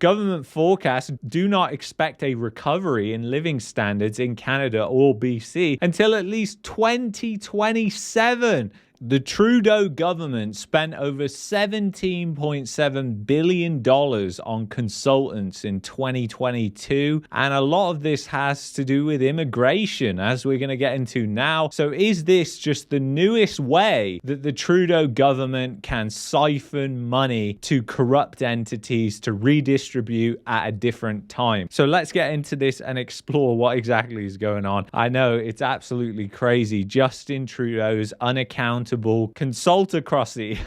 Government forecasts do not expect a recovery in living standards in Canada or BC until at least 2027. The Trudeau government spent over $17.7 billion on consultants in 2022, and a lot of this has to do with immigration, as we're going to get into now. So is this just the newest way that the Trudeau government can siphon money to corrupt entities to redistribute at a different time? So let's get into this and explore what exactly is going on. I know it's absolutely crazy. Justin Trudeau's unaccountable consultocracy.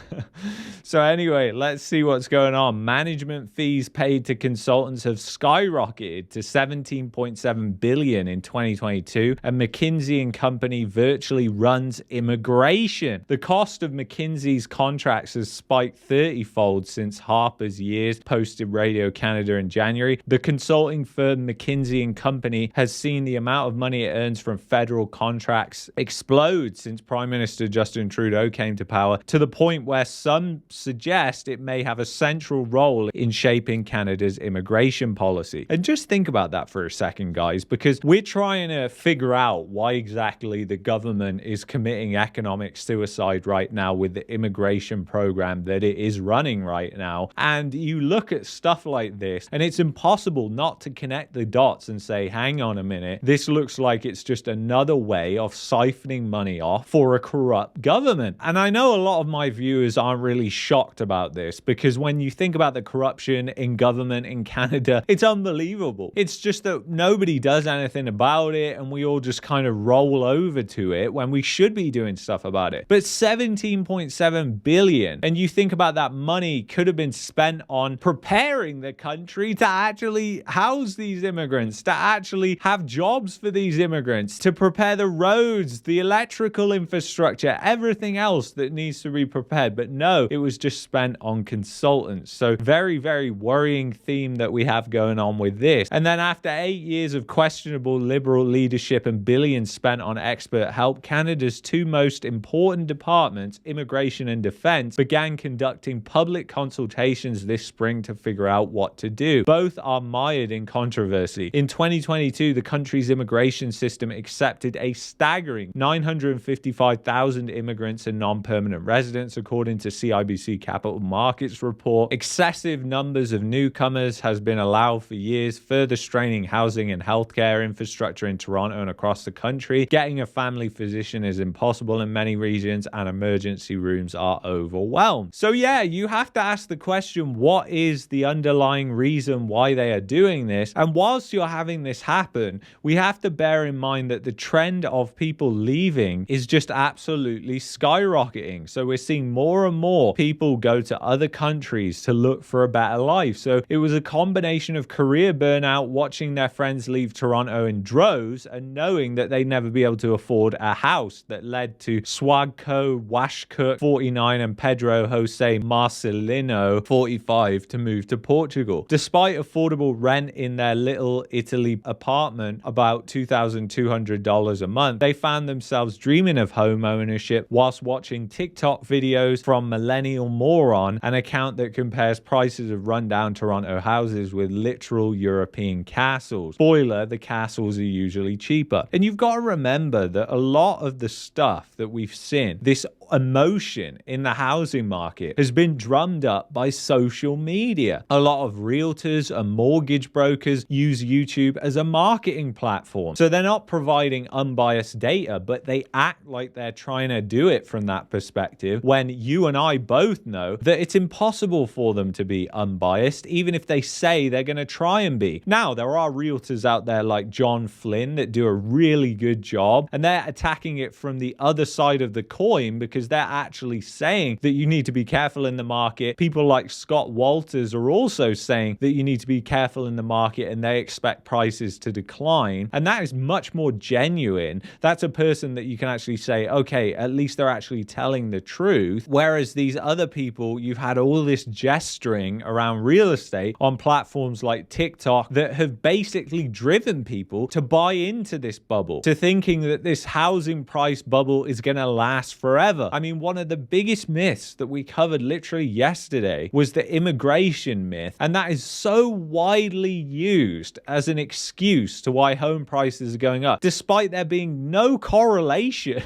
So anyway, let's see what's going on. Management fees paid to consultants have skyrocketed to $17.7 billion in 2022, and McKinsey & Company virtually runs immigration. The cost of McKinsey's contracts has spiked 30-fold since Harper's years, posted Radio Canada in January. The consulting firm McKinsey & Company has seen the amount of money it earns from federal contracts explode since Prime Minister Justin Trudeau came to power, to the point where some suggest it may have a central role in shaping Canada's immigration policy. And just think about that for a second, guys, because we're trying to figure out why exactly the government is committing economic suicide right now with the immigration program that it is running right now. And you look at stuff like this, and it's impossible not to connect the dots and say, hang on a minute, this looks like it's just another way of siphoning money off for a corrupt government. And I know a lot of my viewers aren't really shocked about this, because when you think about the corruption in government in Canada, it's unbelievable. It's just that nobody does anything about it, and we all just kind of roll over to it when we should be doing stuff about it. But $17.7 billion, and you think about that money could have been spent on preparing the country to actually house these immigrants, to actually have jobs for these immigrants, to prepare the roads, the electrical infrastructure, everything else that needs to be prepared. But no, it was just spent on consultants. So very, very worrying theme that we have going on with this. And then after 8 years of questionable Liberal leadership and billions spent on expert help, Canada's two most important departments, immigration and defense, began conducting public consultations this spring to figure out what to do. Both are mired in controversy. In 2022, the country's immigration system accepted a staggering 955,000 immigrants and non-permanent residents, according to CIBC Capital Markets report. Excessive numbers of newcomers has been allowed for years, further straining housing and healthcare infrastructure in Toronto and across the country. Getting a family physician is impossible in many regions, and emergency rooms are overwhelmed. So yeah, you have to ask the question, what is the underlying reason why they are doing this? And whilst you're having this happen, we have to bear in mind that the trend of people leaving is just absolutely skyrocketing. So we're seeing more and more people go to other countries to look for a better life. So it was a combination of career burnout, watching their friends leave Toronto in droves, and knowing that they'd never be able to afford a house, that led to Swagco, Washcook, 49, and Pedro Jose Marcelino, 45, to move to Portugal. Despite affordable rent in their Little Italy apartment, about $2,200 a month, they found themselves dreaming of home ownership whilst watching TikTok videos from Millennial Moron, an account that compares prices of rundown Toronto houses with literal European castles. Spoiler, the castles are usually cheaper. And you've got to remember that a lot of the stuff that we've seen, this emotion in the housing market, has been drummed up by social media. A lot of realtors and mortgage brokers use YouTube as a marketing platform. So they're not providing unbiased data, but they act like they're trying to do it from that perspective, when you and I both know that it's impossible for them to be unbiased, even if they say they're going to try and be. Now, there are realtors out there like John Flynn that do a really good job, and they're attacking it from the other side of the coin, because they're actually saying that you need to be careful in the market. People like Scott Walters are also saying that you need to be careful in the market, and they expect prices to decline. And that is much more genuine. That's a person that you can actually say, okay, at least they're actually telling the truth. Whereas these other people, you've had all this gesturing around real estate on platforms like TikTok that have basically driven people to buy into this bubble, to thinking that this housing price bubble is going to last forever. ever. I mean, one of the biggest myths that we covered literally yesterday was the immigration myth, and that is so widely used as an excuse to why home prices are going up, despite there being no correlation,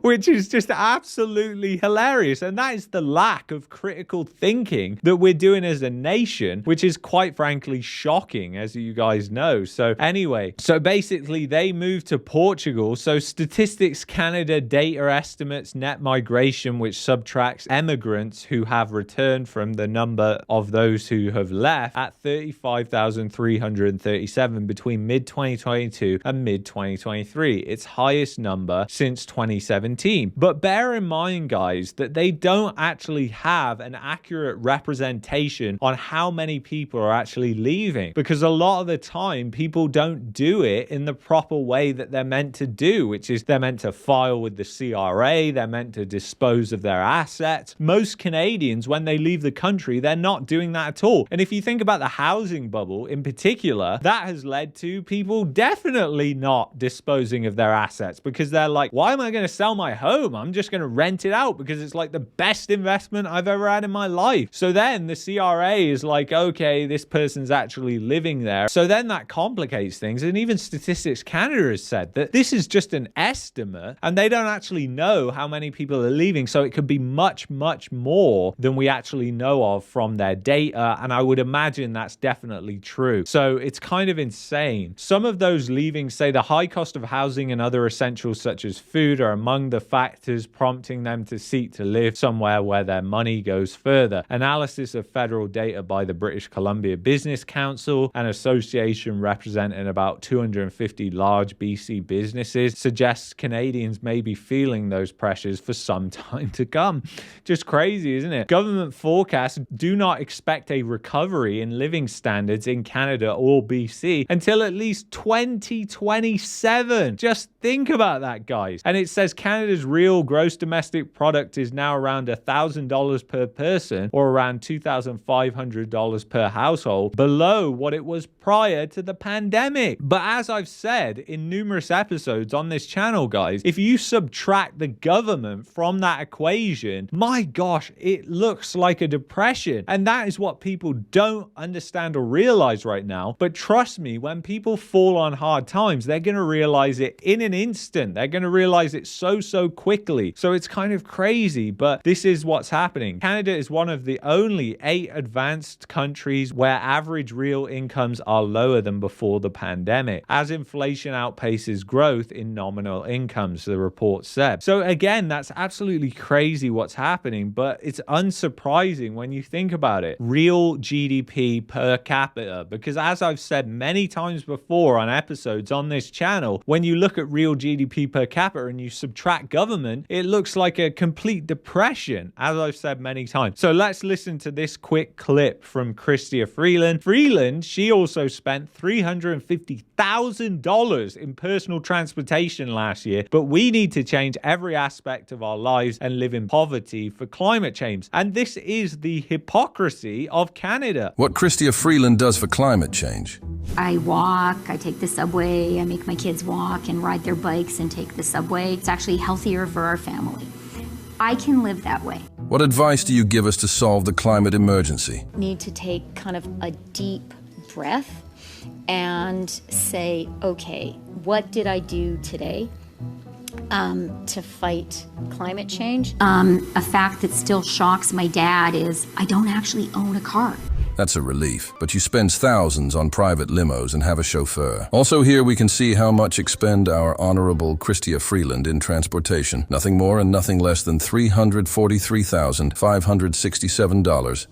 which is just absolutely hilarious. And that is the lack of critical thinking that we're doing as a nation, which is quite frankly shocking, as you guys know. So anyway, so basically they moved to Portugal. So Statistics Canada data estimates net migration, which subtracts immigrants who have returned from the number of those who have left, at 35,337 between mid-2022 and mid-2023, its highest number since 2017. But bear in mind, guys, that they don't actually have an accurate representation on how many people are actually leaving, because a lot of the time people don't do it in the proper way that they're meant to do, which is they're meant to file with the CRA, they're meant to dispose of their assets. Most Canadians, when they leave the country, they're not doing that at all. And if you think about the housing bubble in particular, that has led to people definitely not disposing of their assets, because they're like, why am I going to sell my home? I'm just going to rent it out because it's like the best investment I've ever had in my life. So then the CRA is like, okay, this person's actually living there. So then that complicates things. And even Statistics Canada has said that this is just an estimate and they don't actually know how many people are leaving. So it could be much, much more than we actually know of from their data. And I would imagine that's definitely true. So it's kind of insane. Some of those leaving say the high cost of housing and other essentials such as food are among the factors prompting them to seek to live somewhere where their money goes further. Analysis of federal data by the British Columbia Business Council, an association representing about 250 large BC businesses, suggests Canadians may be feeling those pressures for some time to come. Just crazy, isn't it? Government forecasts do not expect a recovery in living standards in Canada or BC until at least 2027. Just think about that, guys. And it says Canada's real gross domestic product is now around $1,000 per person, or around $2,500 per household, below what it was prior to the pandemic. But as I've said in numerous episodes on this channel, guys, if you subtract the government from that equation, my gosh, it looks like a depression. And that is what people don't understand or realize right now. But trust me, when people fall on hard times, they're going to realize it in an instant. They're going to realize it so quickly. So it's kind of crazy, but this is what's happening. Canada is one of the only 8 advanced countries where average real incomes are lower than before the pandemic, as inflation outpaces growth in nominal incomes, the report said. So again, that's absolutely crazy what's happening, but it's unsurprising when you think about it. Real GDP per capita, because as I've said many times before on episodes on this channel, when you look at real GDP per capita and you subtract government, it looks like a complete depression, as I've said many times. So let's listen to this quick clip from Chrystia Freeland. Freeland, she also spent $350,000 in personal transportation last year, but we need to change every aspect of our lives and live in poverty for climate change. And this is the hypocrisy of Canada. What Chrystia Freeland does for climate change. I walk, I take the subway, I make my kids walk and ride their bikes and take the subway. It's actually healthier for our family. I can live that way. What advice do you give us to solve the climate emergency? Need to take kind of a deep breath and say, okay, what did I do today to fight climate change? A fact that still shocks my dad is I don't actually own a car. That's a relief, but you spend thousands on private limos and have a chauffeur. Also here we can see how much expend our honorable Chrystia Freeland in transportation. Nothing more and nothing less than $343,567.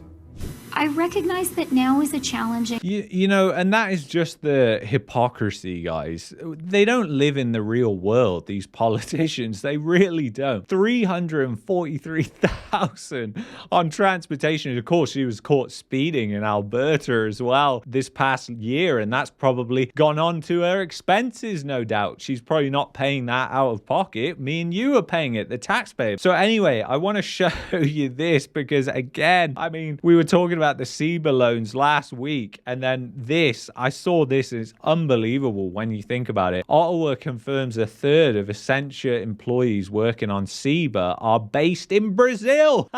I recognize that now is a challenging... You know, and that is just the hypocrisy, guys. They don't live in the real world, these politicians. They really don't. $343,000 on transportation. Of course, she was caught speeding in Alberta as well this past year, and that's probably gone on to her expenses, no doubt. She's probably not paying that out of pocket. Me and you are paying it, the taxpayer. So anyway, I want to show you this because, again, I mean, we were talking about about the CEBA loans last week, and then this, I saw this, and it's unbelievable when you think about it. Ottawa confirms a third of Accenture employees working on CEBA are based in Brazil.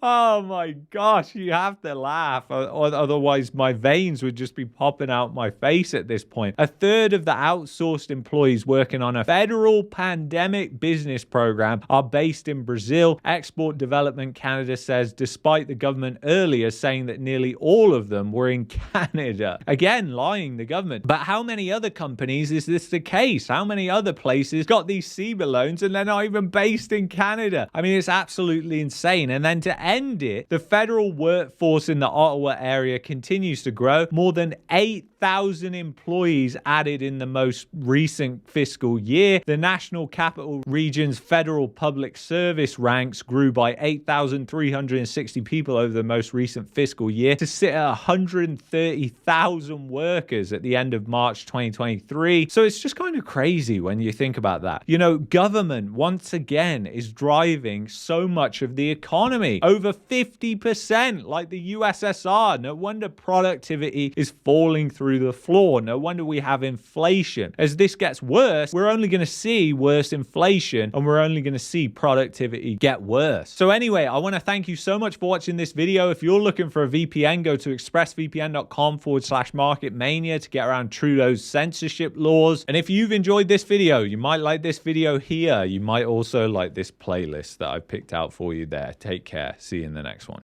Oh my gosh, you have to laugh, or otherwise my veins would just be popping out my face at this point. A third of the outsourced employees working on a federal pandemic business program are based in Brazil. Export Development Canada says, despite the government earlier saying that nearly all of them were in Canada. Again, lying, the government. But how many other companies is this the case? How many other places got these CEBA loans and they're not even based in Canada? I mean, it's absolutely insane. And then to end it, the federal workforce in the Ottawa area continues to grow. More than 8,000 employees added in the most recent fiscal year. The National Capital Region's federal public service ranks grew by 8,360 people over the most recent fiscal year to sit at 130,000 workers at the end of March 2023. So it's just kind of crazy when you think about that. You know, government once again is driving so much of the economy. Over 50%, like the USSR. No wonder productivity is falling through the floor. No wonder we have inflation. As this gets worse, we're only going to see worse inflation, and we're only going to see productivity get worse. So anyway, I want to thank you so much for watching this video. If you're looking for a VPN, go to expressvpn.com/marketmania to get around Trudeau's censorship laws. And if you've enjoyed this video, you might like this video here. You might also like this playlist that I've picked out for you there. Take care. See you in the next one.